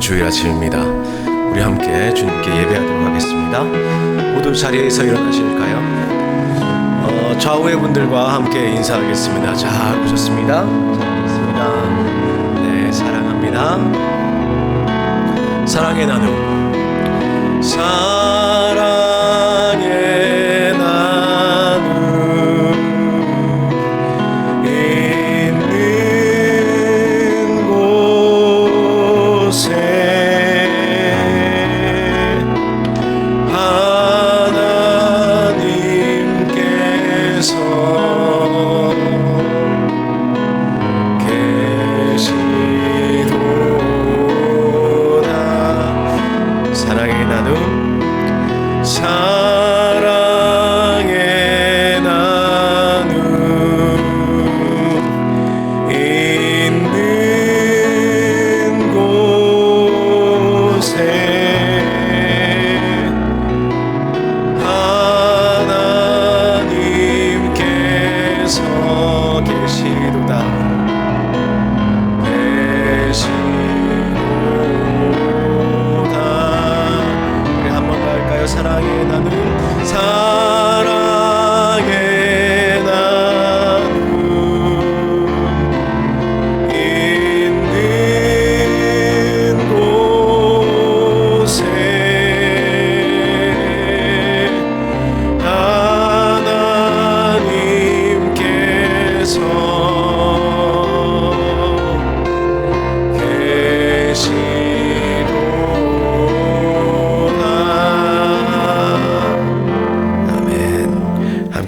주일 아침입니다. 우리 함께 주님께 예배하도록 하겠습니다. 모두 자리에서 일어나실까요? 좌우의 분들과 함께 인사하겠습니다. 잘 오셨습니다. 잘 오셨습니다. 네, 사랑합니다. 사랑의 나눔, 사랑의 나눔, 있는 곳에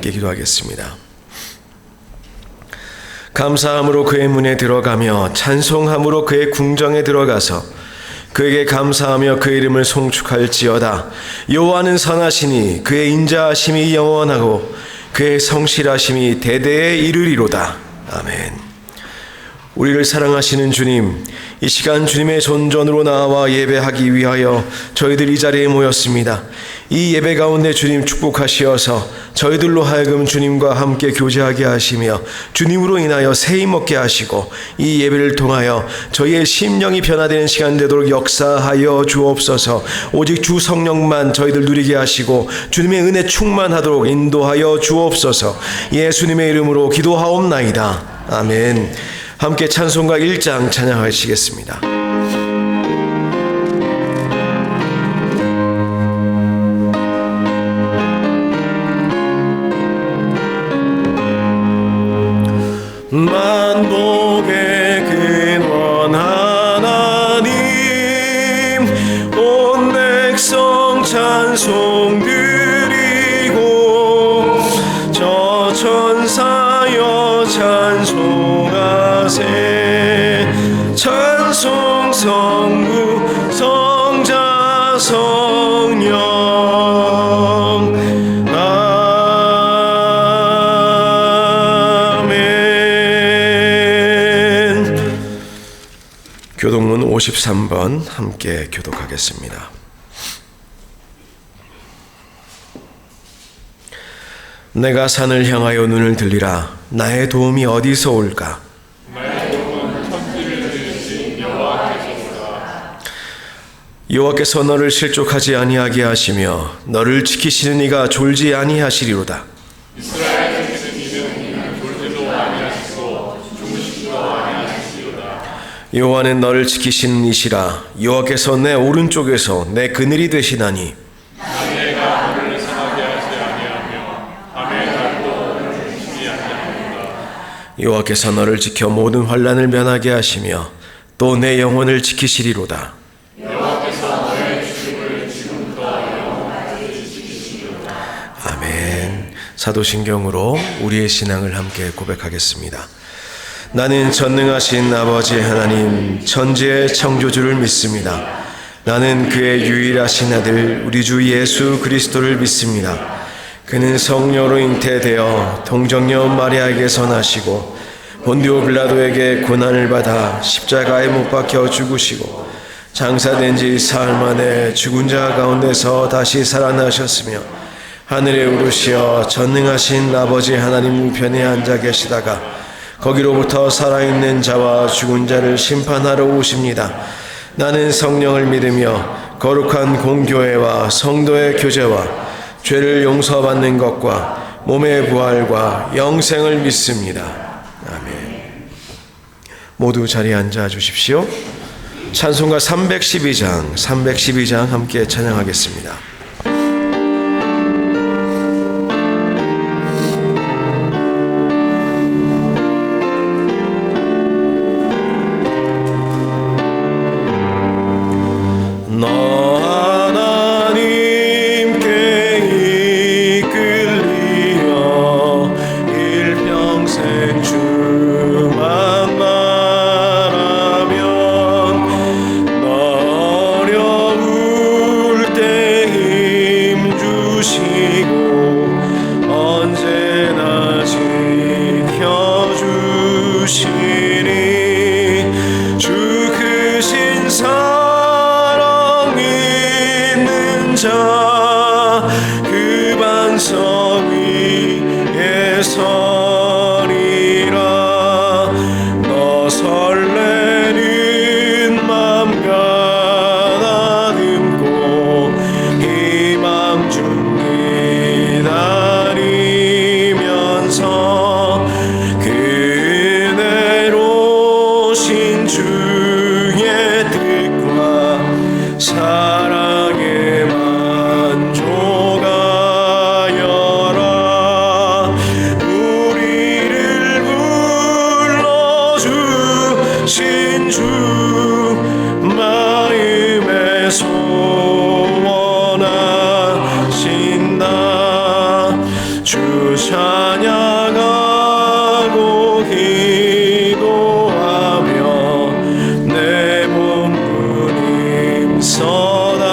기도하겠습니다. 감사함으로 그의 문에 들어가며 찬송함으로 그의 궁정에 들어가서 그에게 감사하며 그의 이름을 송축할지어다. 여호와는 선하시니 그의 인자하심이 영원하고 그의 성실하심이 대대에 이르리로다. 아멘. 우리를 사랑하시는 주님, 이 시간 주님의 존전으로 나와 예배하기 위하여 저희들 이 자리에 모였습니다. 이 예배 가운데 주님 축복하시어서 저희들로 하여금 주님과 함께 교제하게 하시며 주님으로 인하여 세임 얻게 하시고 이 예배를 통하여 저희의 심령이 변화되는 시간 되도록 역사하여 주옵소서. 오직 주 성령만 저희들 누리게 하시고 주님의 은혜 충만하도록 인도하여 주옵소서. 예수님의 이름으로 기도하옵나이다. 아멘. 함께 찬송가 1장 찬양하시겠습니다. 만복의 근원 하나님, 온 백성 찬송 드리고 저 천사여 찬송하세. 찬송 성부 성자 성령 아멘. 교독문 53번 함께 교독하겠습니다. 내가 산을 향하여 눈을 들리라. 나의 도움이 어디서 올까? 여호와께서 너를 실족하지 아니하게 하시며 너를 지키시는 이가 졸지 아니하시리로다. 이스라엘 이는 졸지도 아니하시고 주무시지도 아니하시리로다. 여호와는 너를 지키시는 이시라. 여호와께서 내 오른쪽에서 내 그늘이 되시나니 내가 너를 상하게 하지 아니하며 밤의 달도 너를 주시지 아니하리로다. 여호와께서 너를 지켜 모든 환난을 면하게 하시며 또 내 영혼을 지키시리로다. 아멘. 사도신경으로 우리의 신앙을 함께 고백하겠습니다. 나는 전능하신 아버지 하나님 천지의 창조주를 믿습니다. 나는 그의 유일하신 아들 우리 주 예수 그리스도를 믿습니다. 그는 성령으로 잉태되어 동정녀 마리아에게서 나시고 본디오 빌라도에게 고난을 받아 십자가에 못 박혀 죽으시고 장사된 지 사흘 만에 죽은 자 가운데서 다시 살아나셨으며 하늘에 오르시어 전능하신 아버지 하나님 우편에 앉아 계시다가 거기로부터 살아있는 자와 죽은 자를 심판하러 오십니다. 나는 성령을 믿으며 거룩한 공교회와 성도의 교제와 죄를 용서받는 것과 몸의 부활과 영생을 믿습니다. 아멘. 모두 자리에 앉아 주십시오. 찬송가 312장 함께 찬양하겠습니다. 그 반석 위에 서리라. 너 설레는 맘 가다듬고 희망 중 기다리면서 그대로 신주의 뜻과 사랑의 만족하여라. 우리를 불러주신 주 마음에 소원하신다. 주 찬양하고 기도하며 내 몸부림 써달라.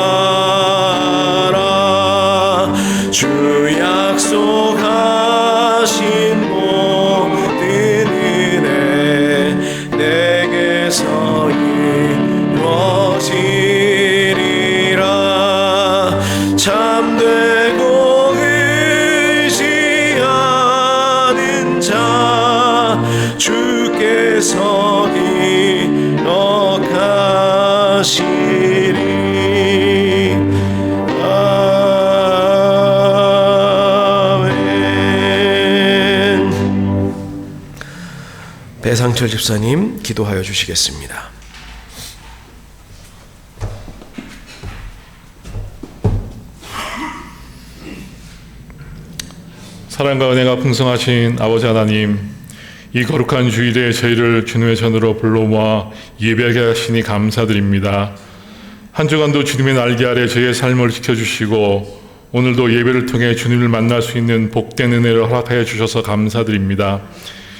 주 약속하신 모든 은혜 내게서 이루어지리라. 참되고 의지하는 자 주께서 기억하시리. 아멘. 배상철 집사님 기도하여 주시겠습니다. 사랑과 은혜가 풍성하신 아버지 하나님, 이 거룩한 주일에 저희를 주님의 전으로 불러 모아 예배하게 하시니 감사드립니다. 한 주간도 주님의 날개 아래 저희의 삶을 지켜주시고 오늘도 예배를 통해 주님을 만날 수 있는 복된 은혜를 허락하여 주셔서 감사드립니다.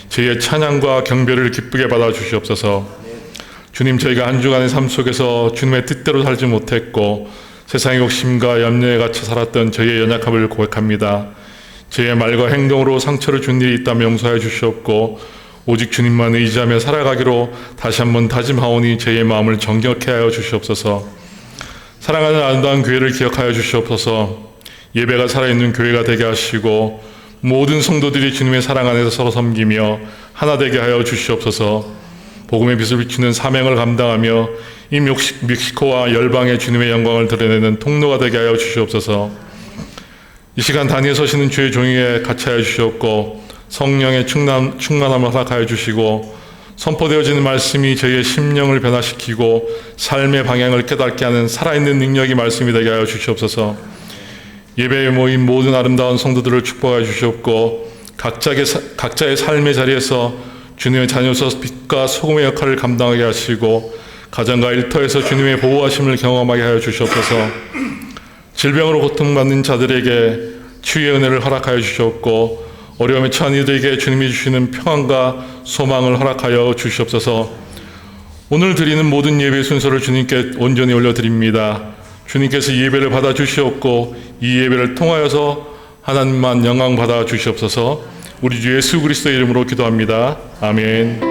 저희의 찬양과 경배를 기쁘게 받아 주시옵소서. 주님, 저희가 한 주간의 삶 속에서 주님의 뜻대로 살지 못했고 세상의 욕심과 염려에 갇혀 살았던 저희의 연약함을 고백합니다. 저희의 말과 행동으로 상처를 준 일이 있다면 용서해 주시옵고 오직 주님만 의지하며 살아가기로 다시 한번 다짐하오니 저희의 마음을 정결케 하여 주시옵소서. 사랑하는 아름다운 교회를 기억하여 주시옵소서. 예배가 살아있는 교회가 되게 하시고 모든 성도들이 주님의 사랑 안에서 서로 섬기며 하나 되게 하여 주시옵소서. 복음의 빛을 비추는 사명을 감당하며 이 멕시코와 열방의 주님의 영광을 드러내는 통로가 되게 하여 주시옵소서. 이 시간 단위에 서시는 주의 종에게 같이하여 주시옵고 성령의 충만함을 허락하여 주시고 선포되어지는 말씀이 저희의 심령을 변화시키고 삶의 방향을 깨닫게 하는 살아있는 능력이 말씀이 되게 하여 주시옵소서. 예배에 모인 모든 아름다운 성도들을 축복하여 주시옵고 각자의 삶의 자리에서 주님의 자녀로서 빛과 소금의 역할을 감당하게 하시고 가정과 일터에서 주님의 보호하심을 경험하게 하여 주시옵소서. 질병으로 고통받는 자들에게 치유의 은혜를 허락하여 주시옵고 어려움에 처한 이들에게 주님이 주시는 평안과 소망을 허락하여 주시옵소서. 오늘 드리는 모든 예배 순서를 주님께 온전히 올려드립니다. 주님께서 이 예배를 받아 주시옵고 이 예배를 통하여서 하나님만 영광 받아 주시옵소서. 우리 주 예수 그리스도의 이름으로 기도합니다. 아멘.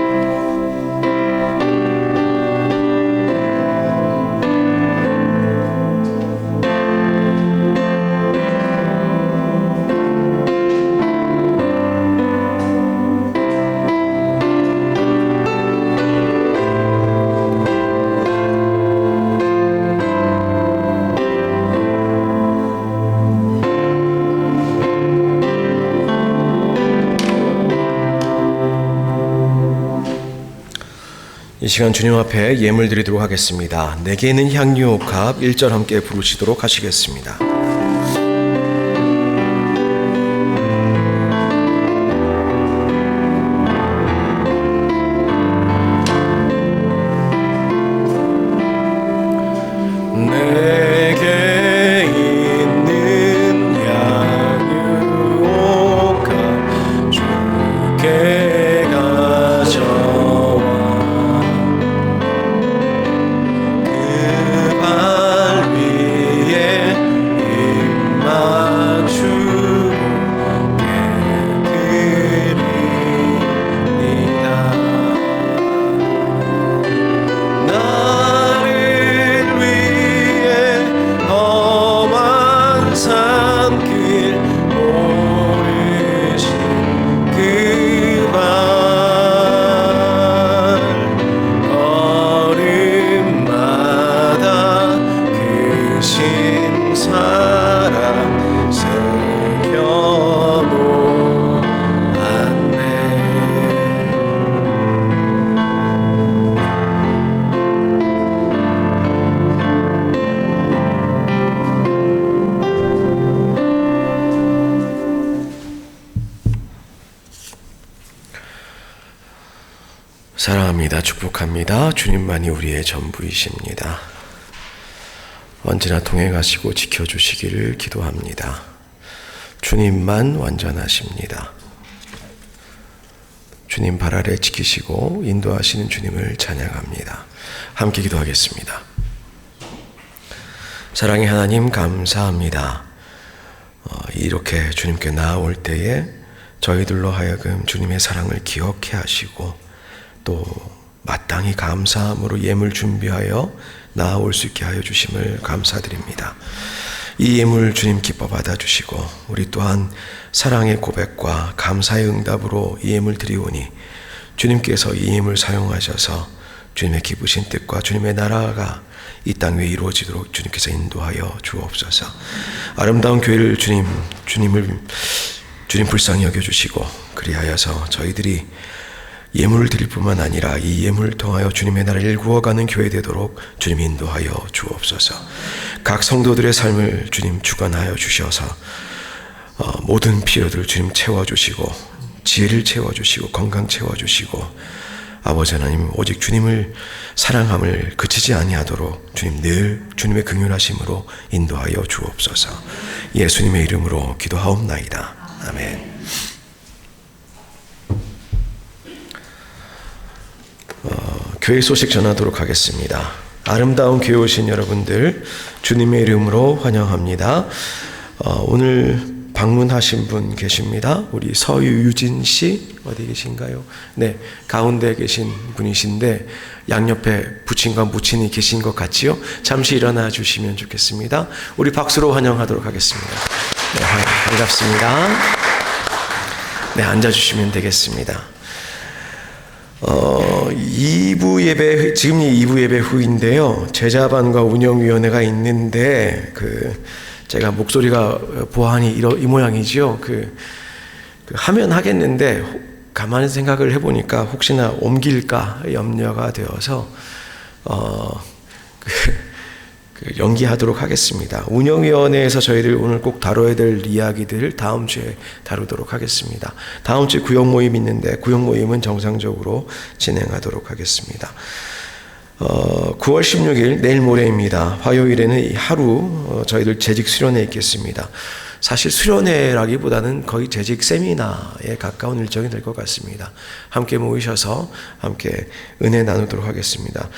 이 시간 주님 앞에 예물 드리도록 하겠습니다. 내게는 향유옥합 1절 함께 부르시도록 하시겠습니다. 내게 있는 향유옥합 주께 가져와 그 발 위에 입 맞추고 깨드리니다. 나를 위해 험한 산길 오르신 그 발 걸음마다 크신 사랑 새겨놓았네. 사랑합니다. 축복합니다. 주님만이 우리의 전부이십니다. 언제나 동행하시고 지켜주시기를 기도합니다. 주님만 완전하십니다. 주님 발 아래 지키시고 인도하시는 주님을 찬양합니다. 함께 기도하겠습니다. 사랑의 하나님 감사합니다. 이렇게 주님께 나아올 때에 저희들로 하여금 주님의 사랑을 기억해 하시고 또 마땅히 감사함으로 예물 준비하여 나아올 수 있게 하여 주심을 감사드립니다. 이 예물 주님 기뻐 받아주시고 우리 또한 사랑의 고백과 감사의 응답으로 이 예물 드리오니 주님께서 이 예물 사용하셔서 주님의 기쁘신 뜻과 주님의 나라가 이 땅 위에 이루어지도록 주님께서 인도하여 주옵소서. 아름다운 교회를 주님 불쌍히 여겨주시고 그리하여서 저희들이 예물을 드릴 뿐만 아니라 이 예물을 통하여 주님의 나라를 일구어가는 교회 되도록 주님 인도하여 주옵소서. 각 성도들의 삶을 주님 주관하여 주셔서 모든 필요들 주님 채워주시고 지혜를 채워주시고 건강 채워주시고 아버지 하나님 오직 주님을 사랑함을 그치지 아니하도록 주님 늘 주님의 긍휼하심으로 인도하여 주옵소서. 예수님의 이름으로 기도하옵나이다. 아멘. 교회 소식 전하도록 하겠습니다. 아름다운 교회 오신 여러분들 주님의 이름으로 환영합니다. 오늘 방문하신 분 계십니다. 우리 서유진 씨 어디 계신가요? 네, 가운데 계신 분이신데 양옆에 부친과 무친이 계신 것 같지요? 잠시 일어나 주시면 좋겠습니다. 우리 박수로 환영하도록 하겠습니다. 네, 반갑습니다. 네, 앉아주시면 되겠습니다. 2부 예배, 지금 2부 예배 후인데요. 제자반과 운영위원회가 있는데, 제가 목소리가 보안이 이 모양이지요. 하면 하겠는데, 가만히 생각을 해보니까 혹시나 옮길까 염려가 되어서, 연기하도록 하겠습니다. 운영위원회에서 저희들 오늘 꼭 다뤄야 될 이야기들 다음 주에 다루도록 하겠습니다. 다음 주에 구역 모임 있는데 구역 모임은 정상적으로 진행하도록 하겠습니다. 9월 16일 내일 모레입니다. 화요일에는 하루 저희들 재직 수련회 있겠습니다. 사실 수련회라기보다는 거의 재직 세미나에 가까운 일정이 될 것 같습니다. 함께 모이셔서 함께 은혜 나누도록 하겠습니다.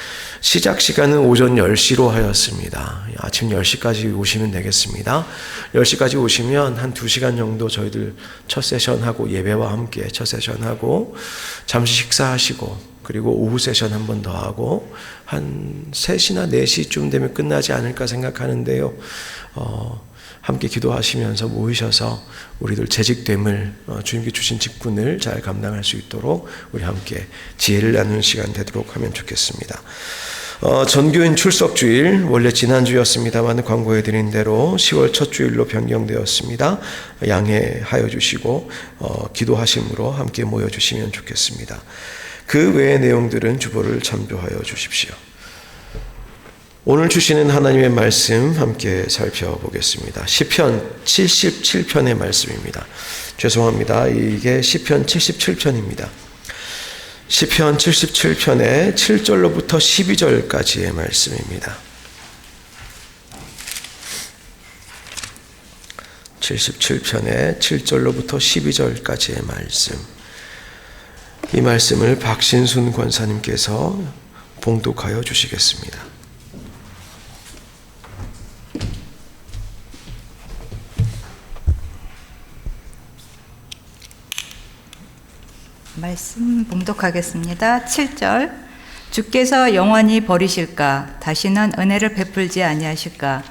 시작 시간은 오전 10시로 하였습니다. 아침 10시까지 오시면 되겠습니다. 10시까지 오시면 한 2시간 정도 저희들 첫 세션하고 예배와 함께 첫 세션하고 잠시 식사하시고 그리고 오후 세션 한 번 더 하고 한 3시나 4시쯤 되면 끝나지 않을까 생각하는데요. 함께 기도하시면서 모이셔서 우리들 재직됨을 주님께 주신 직분을 잘 감당할 수 있도록 우리 함께 지혜를 나누는 시간 되도록 하면 좋겠습니다. 전교인 출석주일 원래 지난주였습니다만 광고해드린 대로 10월 첫 주일로 변경되었습니다. 양해하여 주시고 기도하심으로 함께 모여주시면 좋겠습니다. 그 외의 내용들은 주보를 참조하여 주십시오. 오늘 주시는 하나님의 말씀 함께 살펴보겠습니다. 시편 77편의 말씀입니다. 죄송합니다. 이게 시편 77편입니다. 시편 77편의 7절로부터 12절까지의 말씀입니다. 77편의 7절로부터 12절까지의 말씀. 이 말씀을 박신순 권사님께서 봉독하여 주시겠습니다. 말씀 봉독하겠습니다. 7절. 주께서 영원히 버리실까? 다시는 은혜를 베풀지 아니하실까?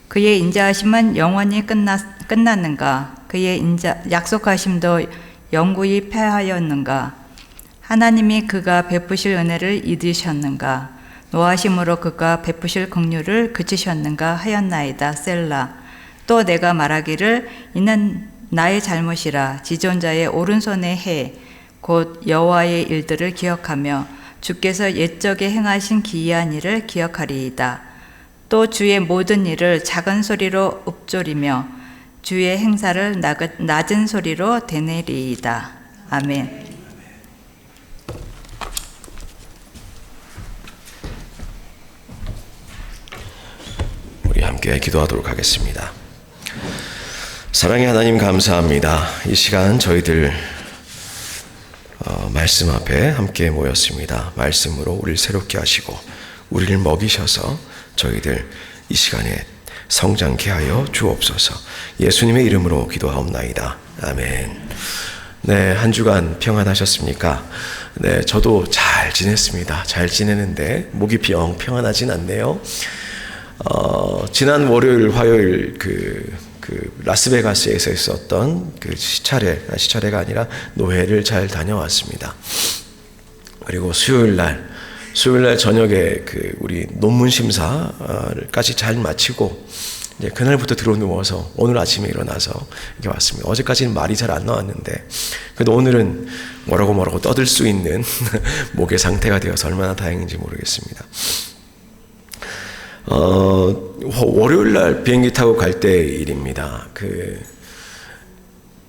그의 인자하심은 영원히 끝났는가? 그의 약속하심도 영구히 패하였는가? 하나님이 그가 베푸실 은혜를 잊으셨는가? 노하심으로 그가 베푸실 긍휼을 그치셨는가 하였나이다. 셀라. 또 내가 말하기를 이는 나의 잘못이라. 지존자의 오른손의 해 곧 여호와의 일들을 기억하며 주께서 옛적에 행하신 기이한 일을 기억하리이다. 또 주의 모든 일을 작은 소리로 읊조리며 주의 행사를 낮은 소리로 되뇌리이다. 아멘. 우리 함께 기도하도록 하겠습니다. 사랑의 하나님 감사합니다. 이 시간 저희들 말씀 앞에 함께 모였습니다. 말씀으로 우리를 새롭게 하시고 우리를 먹이셔서 저희들 이 시간에 성장케 하여 주옵소서. 예수님의 이름으로 기도하옵나이다. 아멘. 네, 한 주간 평안하셨습니까? 네, 저도 잘 지냈습니다. 잘 지내는데 목이 병 평안하진 않네요. 지난 월요일, 화요일 라스베가스에서 있었던 그 시차례가 아니라 노회를 잘 다녀왔습니다. 그리고 수요일 날 저녁에 우리 논문 심사까지 잘 마치고 이제 그날부터 들어 누워서 오늘 아침에 일어나서 이렇게 왔습니다. 어제까지는 말이 잘 안 나왔는데 그래도 오늘은 뭐라고 떠들 수 있는 목의 상태가 되어서 얼마나 다행인지 모르겠습니다. 월요일 날 비행기 타고 갈 때 일입니다.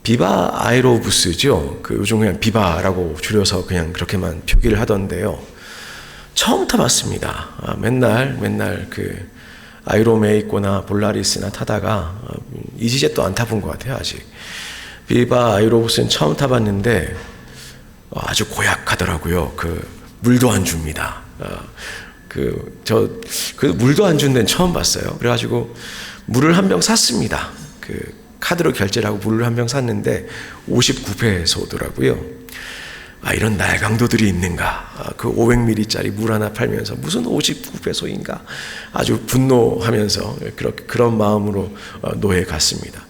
비바 아에로부스죠. 요즘 그냥 비바라고 줄여서 그냥 그렇게만 표기를 하던데요. 처음 타봤습니다. 맨날 아이로메이코나 볼라리스나 타다가 이지젯도 안 타본 것 같아요. 아직 비바 아에로부스는 처음 타봤는데 아주 고약하더라고요. 물도 안 줍니다. 물도 안 준 데는 처음 봤어요. 그래가지고 물을 한 병 샀습니다. 카드로 결제를 하고 물을 한 병 샀는데 59페소더라고요. 이런 날강도들이 있는가. 500ml짜리 물 하나 팔면서 무슨 59페소인가. 아주 분노하면서 그런 마음으로 노회에 갔습니다.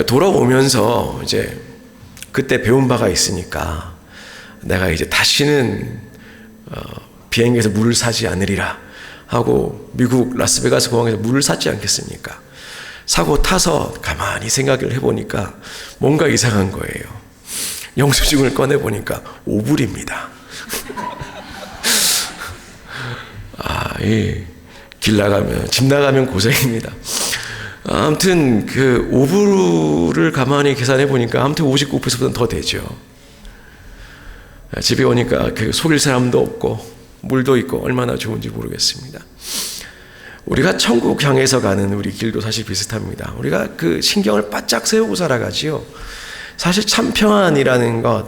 돌아오면서 이제 그때 배운 바가 있으니까 내가 이제 다시는 비행기에서 물을 사지 않으리라 하고 미국 라스베가스 공항에서 물을 샀지 않겠습니까? 사고 타서 가만히 생각을 해보니까 뭔가 이상한 거예요. 영수증을 꺼내보니까 5불입니다. 집 나가면 고생입니다. 아무튼 5불을 가만히 계산해보니까 아무튼 59페소보다는 더 되죠. 집에 오니까 속일 사람도 없고 물도 있고 얼마나 좋은지 모르겠습니다. 우리가 천국 향해서 가는 우리 길도 사실 비슷합니다. 우리가 신경을 바짝 세우고 살아가지요. 사실 참 평안이라는 것,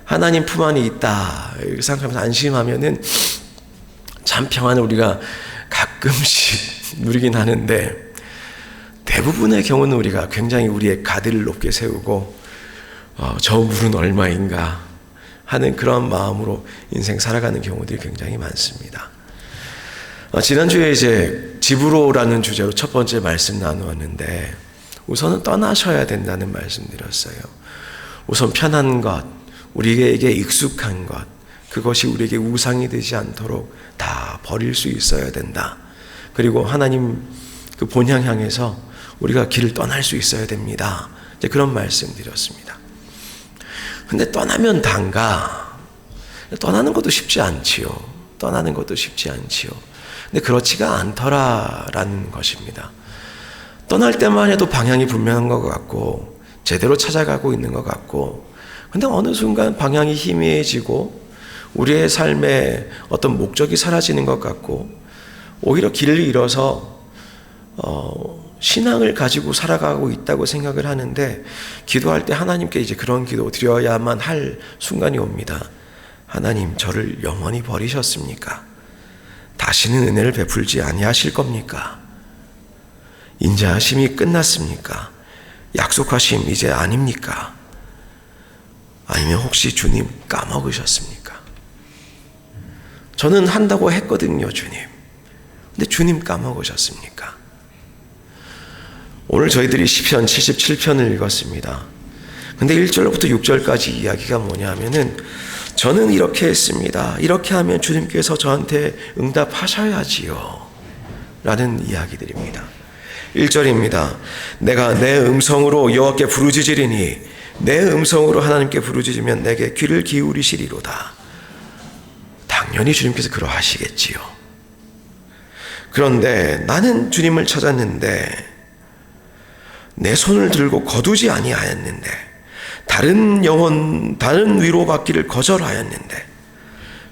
하나님 품 안에 있다 이렇게 생각하면서 안심하면은 참 평안을 우리가 가끔씩 누리긴 하는데 대부분의 경우는 우리가 굉장히 우리의 가드를 높게 세우고 저 물은 얼마인가 하는 그런 마음으로 인생 살아가는 경우들이 굉장히 많습니다. 지난주에 이제 집으로라는 주제로 첫 번째 말씀 나누었는데 우선은 떠나셔야 된다는 말씀 드렸어요. 우선 편한 것, 우리에게 익숙한 것, 그것이 우리에게 우상이 되지 않도록 다 버릴 수 있어야 된다. 그리고 하나님 본향 향해서 우리가 길을 떠날 수 있어야 됩니다. 이제 그런 말씀 드렸습니다. 근데 떠나면 단가? 떠나는 것도 쉽지 않지요. 떠나는 것도 쉽지 않지요. 근데 그렇지가 않더라라는 것입니다. 떠날 때만 해도 방향이 분명한 것 같고 제대로 찾아가고 있는 것 같고, 근데 어느 순간 방향이 희미해지고 우리의 삶에 어떤 목적이 사라지는 것 같고 오히려 길을 잃어서 신앙을 가지고 살아가고 있다고 생각을 하는데, 기도할 때 하나님께 이제 그런 기도 드려야만 할 순간이 옵니다. 하나님, 저를 영원히 버리셨습니까? 다시는 은혜를 베풀지 아니하실 겁니까? 인자하심이 끝났습니까? 약속하심 이제 아닙니까? 아니면 혹시 주님 까먹으셨습니까? 저는 한다고 했거든요, 주님. 근데 주님 까먹으셨습니까? 오늘 저희들이 시편 77편을 읽었습니다. 근데 1절부터 6절까지 이야기가 뭐냐 하면은, 저는 이렇게 했습니다. 이렇게 하면 주님께서 저한테 응답하셔야지요. 라는 이야기들입니다. 1절입니다. 내가 내 음성으로 여호와께 부르짖으리니 내 음성으로 하나님께 부르짖으면 내게 귀를 기울이시리로다. 당연히 주님께서 그러하시겠지요. 그런데 나는 주님을 찾았는데 내 손을 들고 거두지 아니하였는데, 다른 위로받기를 거절하였는데,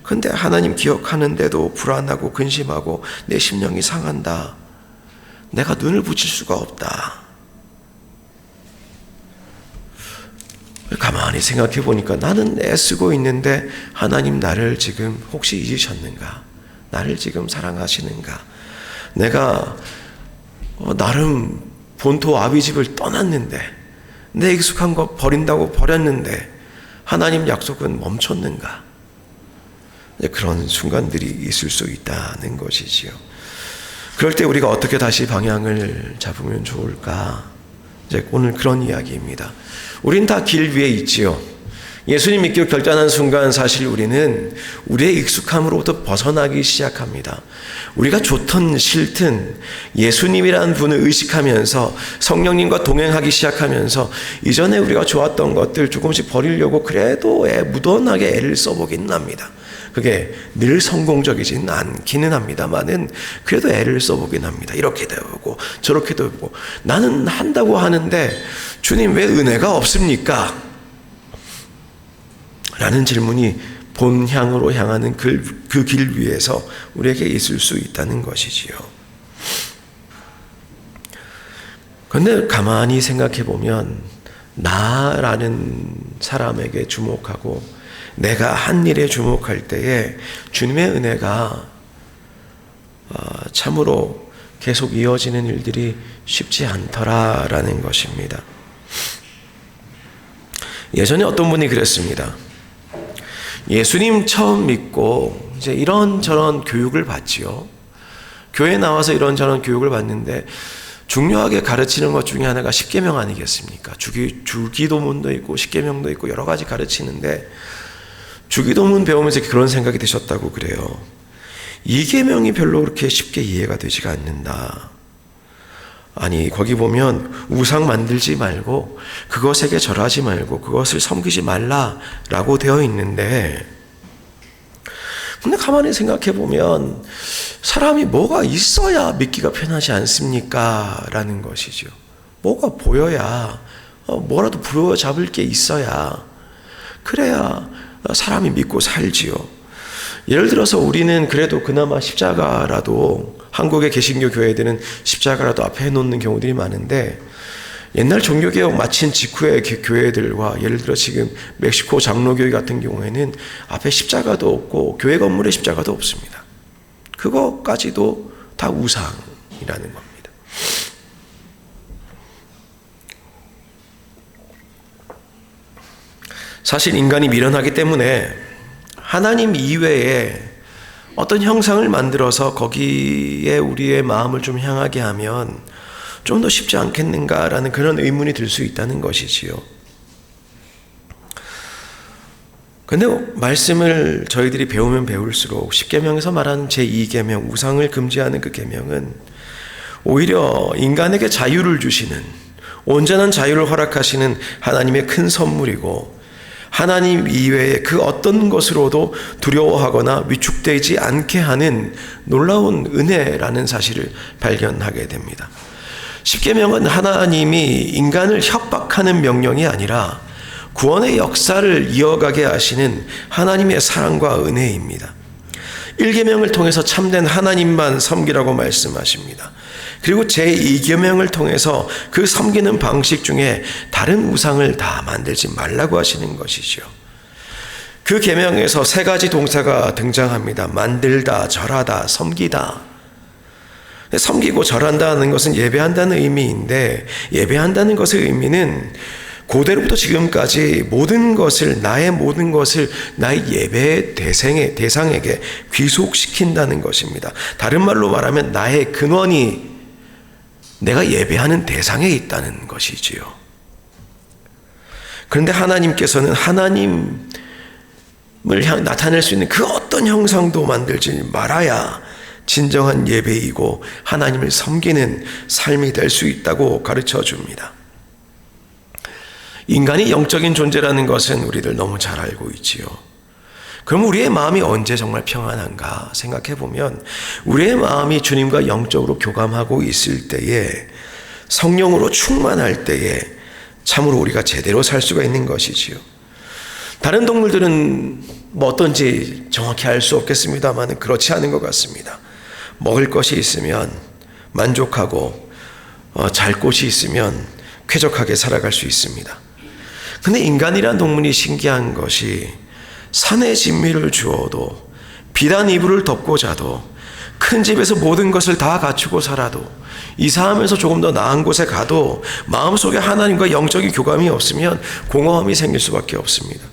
근데 하나님 기억하는데도 불안하고 근심하고 내 심령이 상한다. 내가 눈을 붙일 수가 없다. 가만히 생각해 보니까 나는 애쓰고 있는데 하나님 나를 지금 혹시 잊으셨는가? 나를 지금 사랑하시는가? 내가 나름 본토 아비집을 떠났는데, 내 익숙한 거 버린다고 버렸는데 하나님 약속은 멈췄는가? 그런 순간들이 있을 수 있다는 것이지요. 그럴 때 우리가 어떻게 다시 방향을 잡으면 좋을까? 이제 오늘 그런 이야기입니다. 우린 다 길 위에 있지요. 예수님 믿기로 결단한 순간 사실 우리는 우리의 익숙함으로부터 벗어나기 시작합니다. 우리가 좋든 싫든 예수님이라는 분을 의식하면서 성령님과 동행하기 시작하면서 이전에 우리가 좋았던 것들 조금씩 버리려고 그래도 무던하게 애를 써보기는 합니다. 그게 늘 성공적이지는 않기는 합니다만은 그래도 애를 써보긴 합니다. 이렇게도 해보고 저렇게도 해보고. 나는 한다고 하는데 주님 왜 은혜가 없습니까? 라는 질문이 본향으로 향하는 그 길 위에서 우리에게 있을 수 있다는 것이지요. 그런데 가만히 생각해 보면 나라는 사람에게 주목하고 내가 한 일에 주목할 때에 주님의 은혜가 참으로 계속 이어지는 일들이 쉽지 않더라라는 것입니다. 예전에 어떤 분이 그랬습니다. 예수님 처음 믿고 이제 이런저런 교육을 받지요. 교회 나와서 이런저런 교육을 받는데 중요하게 가르치는 것 중에 하나가 십계명 아니겠습니까? 주기도문도 있고 십계명도 있고 여러 가지 가르치는데, 주기도문 배우면서 그런 생각이 드셨다고 그래요. 이 계명이 별로 그렇게 쉽게 이해가 되지가 않는다. 아니, 거기 보면 우상 만들지 말고 그것에게 절하지 말고 그것을 섬기지 말라라고 되어 있는데, 근데 가만히 생각해 보면 사람이 뭐가 있어야 믿기가 편하지 않습니까? 라는 것이죠. 뭐가 보여야, 뭐라도 부여잡을 게 있어야, 그래야 사람이 믿고 살지요. 예를 들어서 우리는 그래도 그나마 십자가라도, 한국의 개신교 교회들은 십자가라도 앞에 해놓는 경우들이 많은데, 옛날 종교개혁 마친 직후의 교회들과 예를 들어 지금 멕시코 장로교회 같은 경우에는 앞에 십자가도 없고 교회 건물에 십자가도 없습니다. 그것까지도 다 우상이라는 겁니다. 사실 인간이 미련하기 때문에 하나님 이외에 어떤 형상을 만들어서 거기에 우리의 마음을 좀 향하게 하면 좀 더 쉽지 않겠는가라는 그런 의문이 들 수 있다는 것이지요. 근데 말씀을 저희들이 배우면 배울수록 십계명에서 말하는 제2계명, 우상을 금지하는 그 계명은 오히려 인간에게 자유를 주시는, 온전한 자유를 허락하시는 하나님의 큰 선물이고, 하나님 이외의 그 어떤 것으로도 두려워하거나 위축되지 않게 하는 놀라운 은혜라는 사실을 발견하게 됩니다. 십계명은 하나님이 인간을 협박하는 명령이 아니라 구원의 역사를 이어가게 하시는 하나님의 사랑과 은혜입니다. 1계명을 통해서 참된 하나님만 섬기라고 말씀하십니다. 그리고 제2계명을 통해서 그 섬기는 방식 중에 다른 우상을 다 만들지 말라고 하시는 것이죠. 그 계명에서 3가지 동사가 등장합니다. 만들다, 절하다, 섬기다. 섬기고 절한다는 것은 예배한다는 의미인데, 예배한다는 것의 의미는 고대로부터 지금까지 모든 것을, 나의 모든 것을 나의 예배의 대상에게 귀속시킨다는 것입니다. 다른 말로 말하면 나의 근원이 내가 예배하는 대상에 있다는 것이지요. 그런데 하나님께서는 하나님을 나타낼 수 있는 그 어떤 형상도 만들지 말아야 진정한 예배이고 하나님을 섬기는 삶이 될 수 있다고 가르쳐 줍니다. 인간이 영적인 존재라는 것은 우리들 너무 잘 알고 있지요. 그럼 우리의 마음이 언제 정말 평안한가 생각해 보면, 우리의 마음이 주님과 영적으로 교감하고 있을 때에, 성령으로 충만할 때에 참으로 우리가 제대로 살 수가 있는 것이지요. 다른 동물들은 뭐 어떤지 정확히 알 수 없겠습니다만 그렇지 않은 것 같습니다. 먹을 것이 있으면 만족하고 잘 곳이 있으면 쾌적하게 살아갈 수 있습니다. 근데 인간이란 동물이 신기한 것이, 산에 진미를 주어도, 비단 이불을 덮고 자도, 큰 집에서 모든 것을 다 갖추고 살아도, 이사하면서 조금 더 나은 곳에 가도 마음속에 하나님과 영적인 교감이 없으면 공허함이 생길 수밖에 없습니다.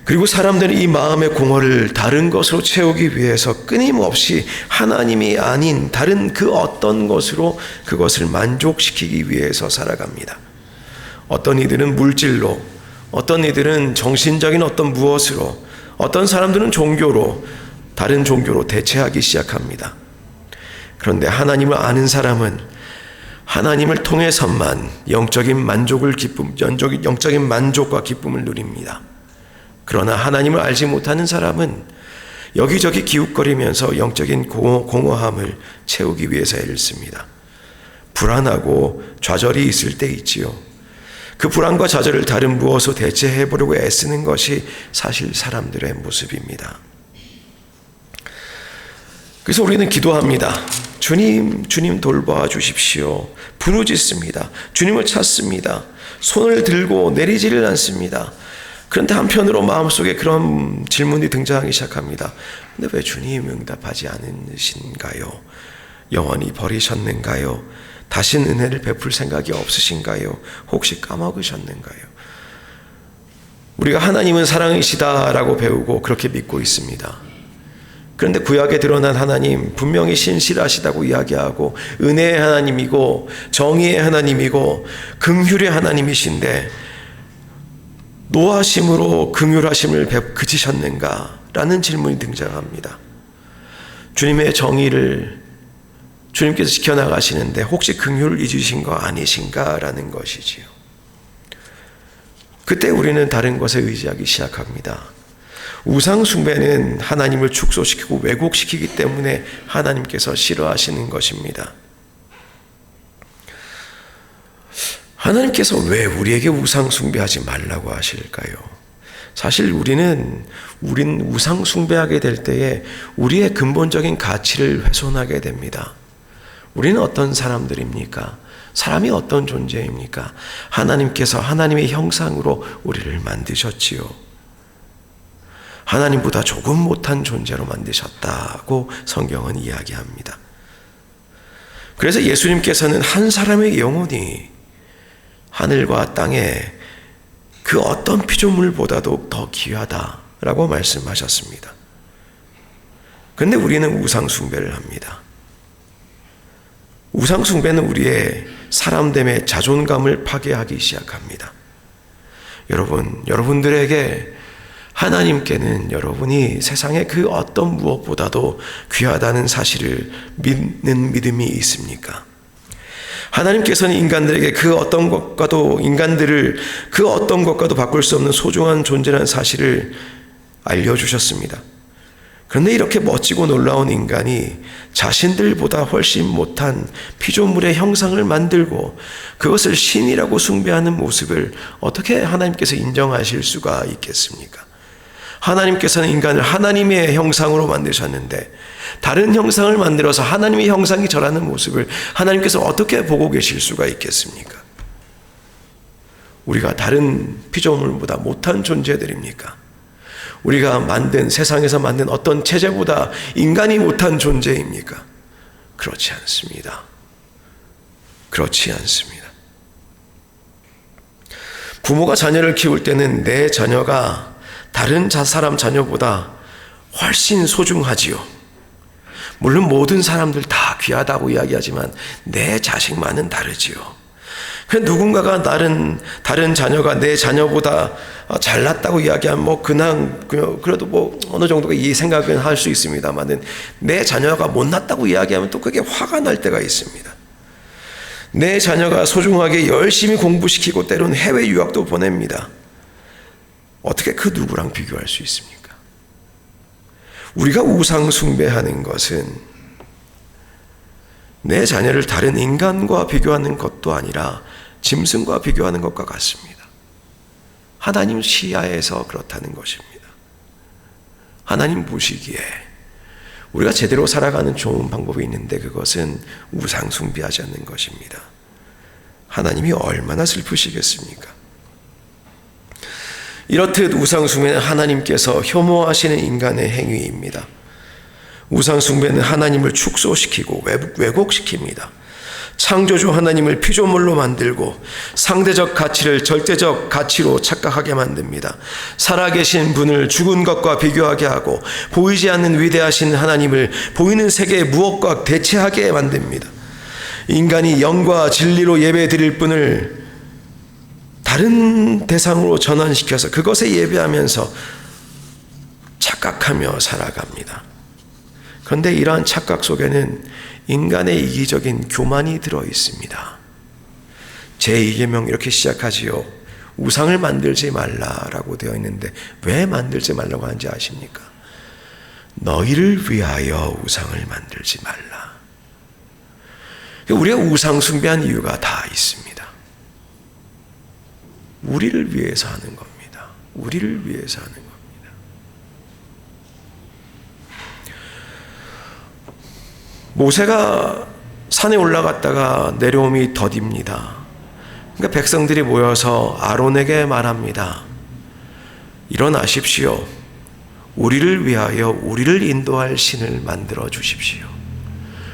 그리고 사람들은 이 마음의 공허를 다른 것으로 채우기 위해서 끊임없이 하나님이 아닌 다른 그 어떤 것으로 그것을 만족시키기 위해서 살아갑니다. 어떤 이들은 물질로, 어떤 이들은 정신적인 어떤 무엇으로, 어떤 사람들은 종교로, 다른 종교로 대체하기 시작합니다. 그런데 하나님을 아는 사람은 하나님을 통해서만 영적인 만족과 기쁨을 누립니다. 그러나 하나님을 알지 못하는 사람은 여기저기 기웃거리면서 영적인 공허함을 채우기 위해서 애를 씁니다. 불안하고 좌절이 있을 때 있지요. 그 불안과 좌절을 다른 무엇으로 대체해보려고 애쓰는 것이 사실 사람들의 모습입니다. 그래서 우리는 기도합니다. 주님 돌봐 주십시오. 부르짖습니다. 주님을 찾습니다. 손을 들고 내리지를 않습니다. 그런데 한편으로 마음속에 그런 질문이 등장하기 시작합니다. 근데 왜 주님 응답하지 않으신가요? 영원히 버리셨는가요? 다신 은혜를 베풀 생각이 없으신가요? 혹시 까먹으셨는가요? 우리가 하나님은 사랑이시다라고 배우고 그렇게 믿고 있습니다. 그런데 구약에 드러난 하나님, 분명히 신실하시다고 이야기하고 은혜의 하나님이고 정의의 하나님이고 긍휼의 하나님이신데, 노하심으로 긍휼하심을 그치셨는가? 라는 질문이 등장합니다. 주님의 정의를 주님께서 지켜나가시는데 혹시 긍휼을 잊으신 거 아니신가? 라는 것이지요. 그때 우리는 다른 것에 의지하기 시작합니다. 우상 숭배는 하나님을 축소시키고 왜곡시키기 때문에 하나님께서 싫어하시는 것입니다. 하나님께서 왜 우리에게 우상 숭배하지 말라고 하실까요? 사실 우린 우상 숭배하게 될 때에 우리의 근본적인 가치를 훼손하게 됩니다. 우리는 어떤 사람들입니까? 사람이 어떤 존재입니까? 하나님께서 하나님의 형상으로 우리를 만드셨지요. 하나님보다 조금 못한 존재로 만드셨다고 성경은 이야기합니다. 그래서 예수님께서는 한 사람의 영혼이 하늘과 땅에 그 어떤 피조물보다도 더 귀하다라고 말씀하셨습니다. 그런데 우리는 우상 숭배를 합니다. 우상 숭배는 우리의 사람됨의 자존감을 파괴하기 시작합니다. 여러분들에게 하나님께는 여러분이 세상의 그 어떤 무엇보다도 귀하다는 사실을 믿는 믿음이 있습니까? 하나님께서는 인간들에게 인간들을 그 어떤 것과도 바꿀 수 없는 소중한 존재라는 사실을 알려주셨습니다. 그런데 이렇게 멋지고 놀라운 인간이 자신들보다 훨씬 못한 피조물의 형상을 만들고 그것을 신이라고 숭배하는 모습을 어떻게 하나님께서 인정하실 수가 있겠습니까? 하나님께서는 인간을 하나님의 형상으로 만드셨는데 다른 형상을 만들어서 하나님의 형상이 저라는 모습을 하나님께서 어떻게 보고 계실 수가 있겠습니까? 우리가 다른 피조물보다 못한 존재들입니까? 우리가 세상에서 만든 어떤 체제보다 인간이 못한 존재입니까? 그렇지 않습니다. 그렇지 않습니다. 부모가 자녀를 키울 때는 내 자녀가 다른 사람 자녀보다 훨씬 소중하지요. 물론 모든 사람들 다 귀하다고 이야기하지만 내 자식만은 다르지요. 누군가가 다른 자녀가 내 자녀보다 잘났다고 이야기하면 그래도 어느 정도가 이 생각은 할 수 있습니다만은 내 자녀가 못났다고 이야기하면 또 그게 화가 날 때가 있습니다. 내 자녀가 소중하게 열심히 공부시키고 때로는 해외 유학도 보냅니다. 어떻게 그 누구랑 비교할 수 있습니까? 우리가 우상 숭배하는 것은 내 자녀를 다른 인간과 비교하는 것도 아니라 짐승과 비교하는 것과 같습니다. 하나님 시야에서 그렇다는 것입니다. 하나님 보시기에 우리가 제대로 살아가는 좋은 방법이 있는데 그것은 우상 숭배하지 않는 것입니다. 하나님이 얼마나 슬프시겠습니까? 이렇듯 우상 숭배는 하나님께서 혐오하시는 인간의 행위입니다. 우상 숭배는 하나님을 축소시키고 왜곡시킵니다. 창조주 하나님을 피조물로 만들고 상대적 가치를 절대적 가치로 착각하게 만듭니다. 살아계신 분을 죽은 것과 비교하게 하고 보이지 않는 위대하신 하나님을 보이는 세계의 무엇과 대체하게 만듭니다. 인간이 영과 진리로 예배드릴 분을 다른 대상으로 전환시켜서 그것에 예배하면서 착각하며 살아갑니다. 그런데 이러한 착각 속에는 인간의 이기적인 교만이 들어 있습니다. 제2계명 이렇게 시작하지요. 우상을 만들지 말라라고 되어 있는데 왜 만들지 말라고 하는지 아십니까? 너희를 위하여 우상을 만들지 말라. 우리가 우상 숭배한 이유가 다 있습니다. 우리를 위해서 하는 겁니다. 우리를 위해서 하는 겁니다. 모세가 산에 올라갔다가 내려옴이 더딥니다. 그러니까 백성들이 모여서 아론에게 말합니다. 일어나십시오. 우리를 위하여 우리를 인도할 신을 만들어 주십시오.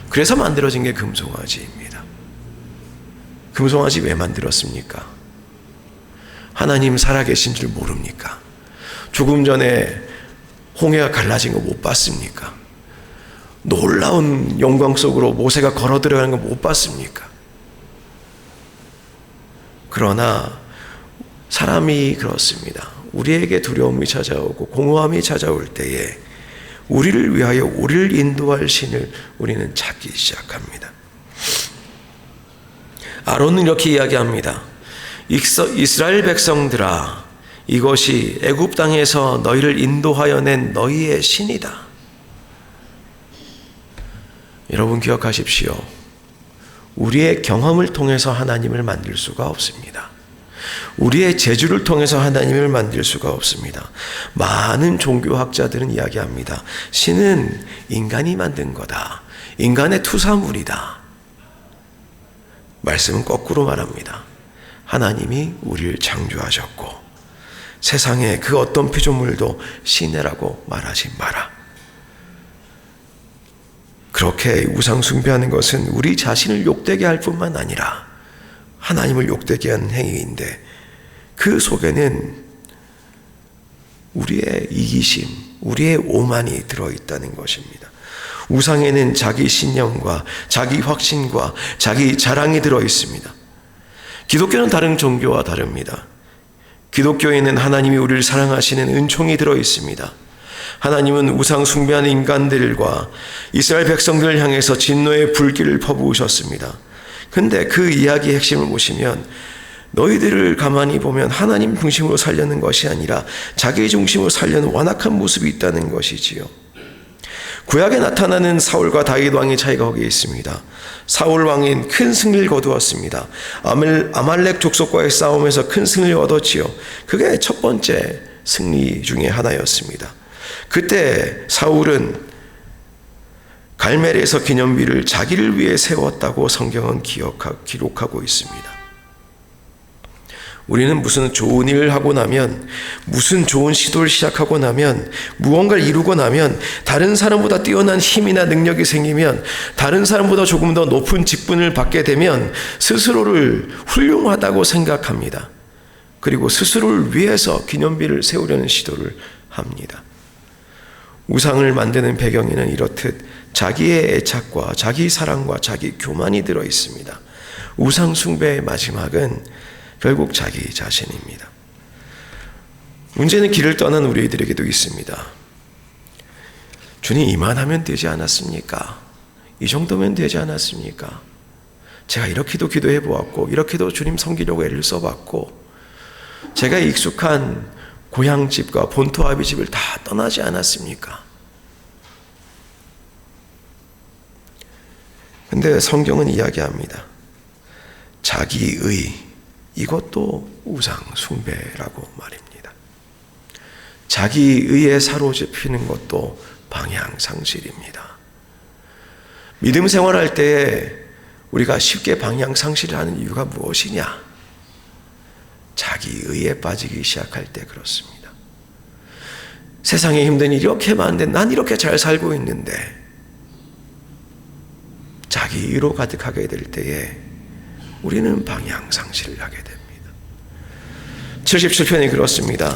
그래서 만들어진 게 금송아지입니다. 금송아지 왜 만들었습니까? 하나님 살아계신 줄 모릅니까? 조금 전에 홍해가 갈라진 거 못 봤습니까? 놀라운 영광 속으로 모세가 걸어 들어가는 거 못 봤습니까? 그러나 사람이 그렇습니다. 우리에게 두려움이 찾아오고 공허함이 찾아올 때에 우리를 위하여 우리를 인도할 신을 우리는 찾기 시작합니다. 아론은 이렇게 이야기합니다. 이스라엘 백성들아, 이것이 애굽 땅에서 너희를 인도하여 낸 너희의 신이다. 여러분 기억하십시오. 우리의 경험을 통해서 하나님을 만들 수가 없습니다. 우리의 재주를 통해서 하나님을 만들 수가 없습니다. 많은 종교학자들은 이야기합니다. 신은 인간이 만든 거다. 인간의 투사물이다. 말씀은 거꾸로 말합니다. 하나님이 우리를 창조하셨고 세상에 그 어떤 피조물도 신이라고 말하지 마라. 그렇게 우상 숭배하는 것은 우리 자신을 욕되게 할 뿐만 아니라 하나님을 욕되게 하는 행위인데 그 속에는 우리의 이기심, 우리의 오만이 들어있다는 것입니다. 우상에는 자기 신념과 자기 확신과 자기 자랑이 들어있습니다. 기독교는 다른 종교와 다릅니다. 기독교에는 하나님이 우리를 사랑하시는 은총이 들어있습니다. 하나님은 우상 숭배하는 인간들과 이스라엘 백성들을 향해서 진노의 불길을 퍼부으셨습니다. 근데 그 이야기의 핵심을 보시면 너희들을 가만히 보면 하나님 중심으로 살려는 것이 아니라 자기 중심으로 살려는 완악한 모습이 있다는 것이지요. 구약에 나타나는 사울과 다윗 왕의 차이가 거기에 있습니다. 사울 왕인 큰 승리를 거두었습니다. 아말렉 족속과의 싸움에서 큰 승리를 얻었지요. 그게 첫 번째 승리 중에 하나였습니다. 그때 사울은 갈멜에서 기념비를 자기를 위해 세웠다고 성경은 기록하고 있습니다. 우리는 무슨 좋은 일을 하고 나면, 무슨 좋은 시도를 시작하고 나면, 무언가를 이루고 나면, 다른 사람보다 뛰어난 힘이나 능력이 생기면, 다른 사람보다 조금 더 높은 직분을 받게 되면 스스로를 훌륭하다고 생각합니다. 그리고 스스로를 위해서 기념비를 세우려는 시도를 합니다. 우상을 만드는 배경에는 이렇듯 자기의 애착과 자기 사랑과 자기 교만이 들어 있습니다. 우상 숭배의 마지막은 결국 자기 자신입니다. 문제는 길을 떠난 우리들에게도 있습니다. 주님, 이만하면 되지 않았습니까? 이 정도면 되지 않았습니까? 제가 이렇게도 기도해 보았고, 이렇게도 주님 섬기려고 애를 써봤고, 제가 익숙한 고향집과 본토 아비집을 다 떠나지 않았습니까? 근데 성경은 이야기합니다. 자기의, 이것도 우상 숭배라고 말입니다. 자기의에 사로잡히는 것도 방향 상실입니다. 믿음 생활할 때 우리가 쉽게 방향 상실을 하는 이유가 무엇이냐? 자기의에 빠지기 시작할 때 그렇습니다. 세상에 힘든 일이 이렇게 많은데 난 이렇게 잘 살고 있는데, 자기의로 가득하게 될 때에 우리는 방향 상실을 하게 됩니다. 77편이 그렇습니다.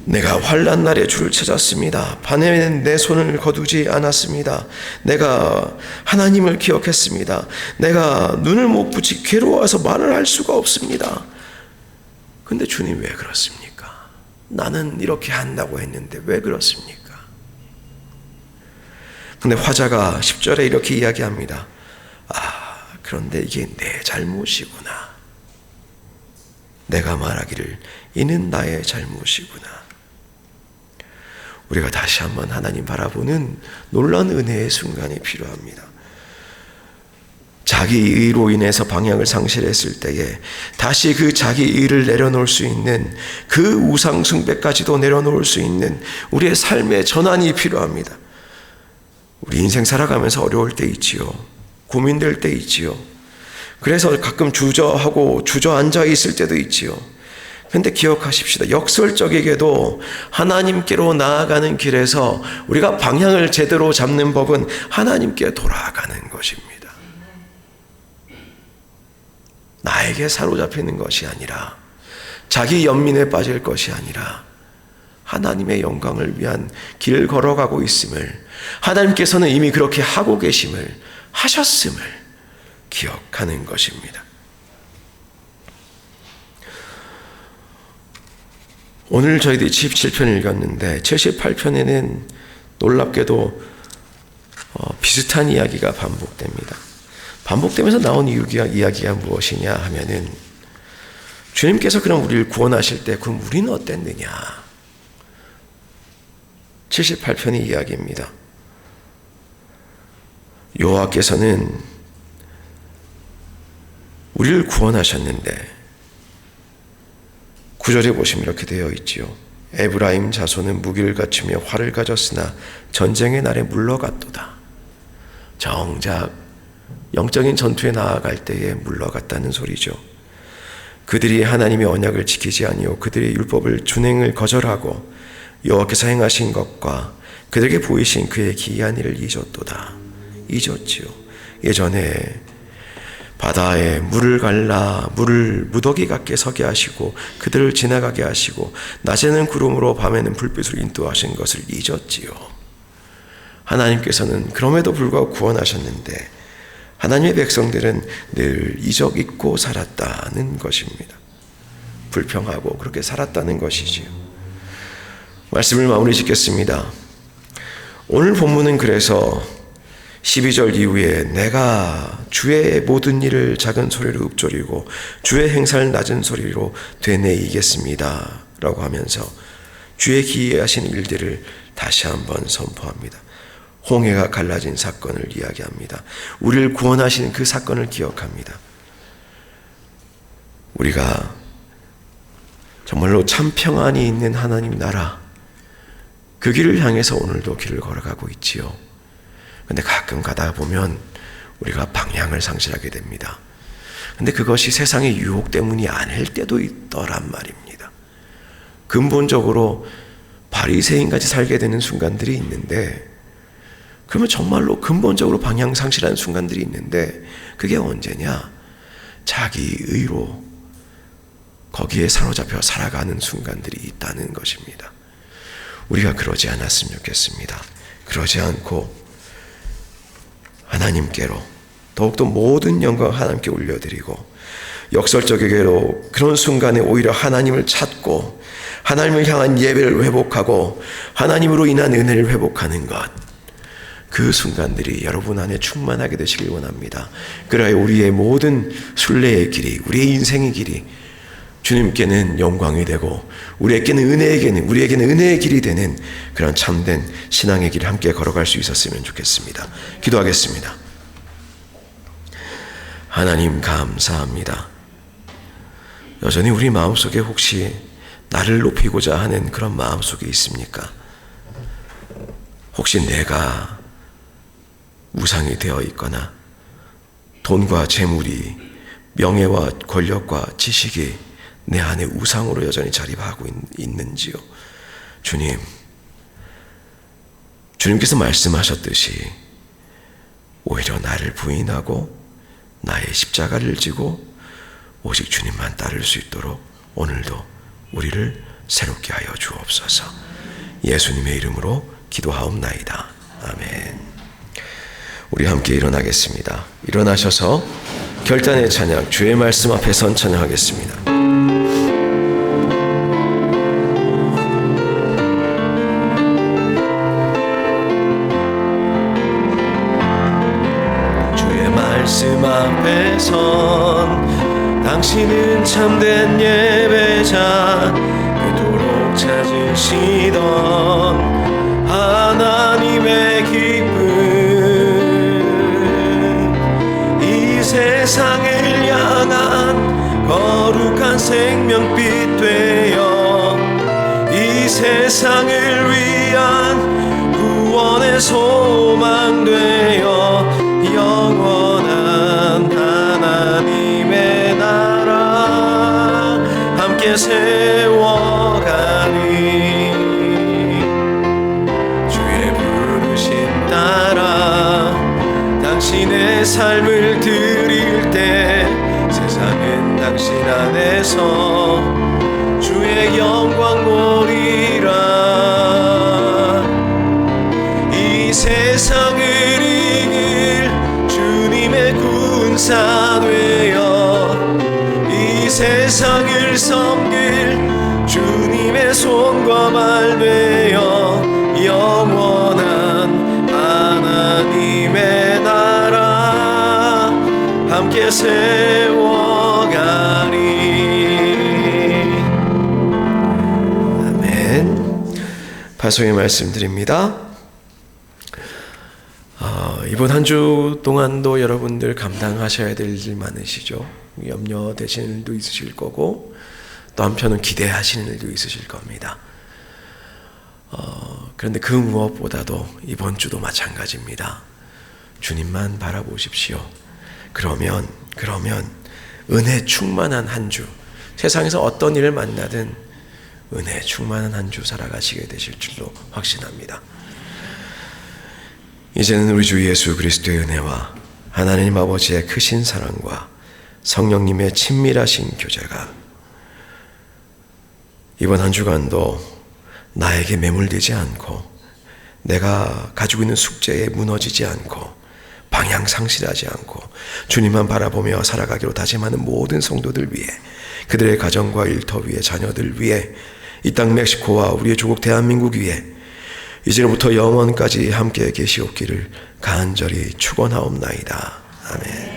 내가 환난 날에 주를 찾았습니다. 밤에는 내 손을 거두지 않았습니다. 내가 하나님을 기억했습니다. 내가 눈을 못 붙이 괴로워서 말을 할 수가 없습니다. 근데 주님 왜 그렇습니까? 나는 이렇게 한다고 했는데 왜 그렇습니까? 근데 화자가 10절에 이렇게 이야기합니다. 그런데 이게 내 잘못이구나. 내가 말하기를 이는 나의 잘못이구나. 우리가 다시 한번 하나님 바라보는 놀라운 은혜의 순간이 필요합니다. 자기 의로 인해서 방향을 상실했을 때에 다시 그 자기 의를 내려놓을 수 있는, 그 우상 숭배까지도 내려놓을 수 있는 우리의 삶의 전환이 필요합니다. 우리 인생 살아가면서 어려울 때 있지요. 고민될 때 있지요. 그래서 가끔 주저앉아 있을 때도 있지요. 그런데 기억하십시다. 역설적이게도 하나님께로 나아가는 길에서 우리가 방향을 제대로 잡는 법은 하나님께 돌아가는 것입니다. 나에게 사로잡히는 것이 아니라, 자기 연민에 빠질 것이 아니라 하나님의 영광을 위한 길을 걸어가고 있음을, 하나님께서는 이미 그렇게 하고 계심을, 하셨음을 기억하는 것입니다. 오늘 저희들이 77편을 읽었는데 78편에는 놀랍게도 비슷한 이야기가 반복됩니다. 반복되면서 나온 이야기가 무엇이냐 하면은, 주님께서 그럼 우리를 구원하실 때 그럼 우리는 어땠느냐? 78편의 이야기입니다. 여호와께서는 우리를 구원하셨는데, 9절에 보시면 이렇게 되어 있지요. 에브라임 자손은 무기를 갖추며 활을 가졌으나 전쟁의 날에 물러갔도다. 정작 영적인 전투에 나아갈 때에 물러갔다는 소리죠. 그들이 하나님의 언약을 지키지 아니하고 그들의 율법을 준행을 거절하고 여호와께서 행하신 것과 그들에게 보이신 그의 기이한 일을 잊었도다. 잊었지요. 예전에 바다에 물을 갈라 물을 무더기 같게 서게 하시고 그들을 지나가게 하시고 낮에는 구름으로 밤에는 불빛으로 인도하신 것을 잊었지요. 하나님께서는 그럼에도 불구하고 구원하셨는데 하나님의 백성들은 늘 이적 잊고 살았다는 것입니다. 불평하고 그렇게 살았다는 것이지요. 말씀을 마무리 짓겠습니다. 오늘 본문은 그래서 12절 이후에 내가 주의 모든 일을 작은 소리로 읊조리고 주의 행사를 낮은 소리로 되뇌이겠습니다 라고 하면서 주의 기이하신 일들을 다시 한번 선포합니다. 홍해가 갈라진 사건을 이야기합니다. 우리를 구원하신 그 사건을 기억합니다. 우리가 정말로 참 평안이 있는 하나님 나라, 그 길을 향해서 오늘도 길을 걸어가고 있지요. 근데 가끔 가다 보면 우리가 방향을 상실하게 됩니다. 근데 그것이 세상의 유혹 때문이 아닐 때도 있더란 말입니다. 근본적으로 바리새인같이 살게 되는 순간들이 있는데, 그러면 정말로 근본적으로 방향 상실하는 순간들이 있는데, 그게 언제냐? 자기 의로 거기에 사로잡혀 살아가는 순간들이 있다는 것입니다. 우리가 그러지 않았으면 좋겠습니다. 그러지 않고 하나님께로 더욱더 모든 영광 하나님께 올려드리고, 역설적이게로 그런 순간에 오히려 하나님을 찾고 하나님을 향한 예배를 회복하고 하나님으로 인한 은혜를 회복하는 것, 그 순간들이 여러분 안에 충만하게 되시길 원합니다. 그래야 우리의 모든 순례의 길이, 우리의 인생의 길이 주님께는 영광이 되고 우리에게는 은혜의 길이 되는 그런 참된 신앙의 길을 함께 걸어갈 수 있었으면 좋겠습니다. 기도하겠습니다. 하나님 감사합니다. 여전히 우리 마음속에 혹시 나를 높이고자 하는 그런 마음속에 있습니까? 혹시 내가 우상이 되어 있거나 돈과 재물이, 명예와 권력과 지식이 내 안에 우상으로 여전히 자리하고 있는지요? 주님께서 말씀하셨듯이 오히려 나를 부인하고 나의 십자가를 지고 오직 주님만 따를 수 있도록 오늘도 우리를 새롭게 하여 주옵소서. 예수님의 이름으로 기도하옵나이다. 아멘. 우리 함께 일어나겠습니다. 일어나셔서 결단의 찬양, 주의 말씀 앞에 선 찬양하겠습니다. 주의 말씀 앞에 선 당신은 참된 예배자, 그토록 찾으시던 하나님의 기쁨, 이 세상을 향한 거룩한 생명빛 되어 이 세상을 위한 구원의 소망 되어 영원한 하나님의 나라 함께 세워가니, 주의 부르심 따라 당신의 삶을 드릴 때 세상은 당신 안에서 주의 영광 보리라. 이 세상을 이길 주님의 군사 되어 이 세상을 섬길 주님의 손과 발 되어 영원한 하나님의 나라 함께 세워가리. 아멘. 파송의 말씀드립니다. 이번 한 주 동안도 여러분들 감당하셔야 될 일 많으시죠. 염려되시는 일도 있으실 거고 또 한편은 기대하시는 일도 있으실 겁니다. 그런데 그 무엇보다도 이번 주도 마찬가지입니다. 주님만 바라보십시오. 그러면 은혜 충만한 한 주, 세상에서 어떤 일을 만나든 은혜 충만한 한 주 살아가시게 되실 줄로 확신합니다. 이제는 우리 주 예수 그리스도의 은혜와 하나님 아버지의 크신 사랑과 성령님의 친밀하신 교제가 이번 한 주간도 나에게 매몰되지 않고 내가 가지고 있는 숙제에 무너지지 않고 방향 상실하지 않고 주님만 바라보며 살아가기로 다짐하는 모든 성도들 위해, 그들의 가정과 일터 위에, 자녀들 위해, 이 땅 멕시코와 우리의 조국 대한민국 위해, 이제로부터 영원까지 함께 계시옵기를 간절히 축원하옵나이다. 아멘.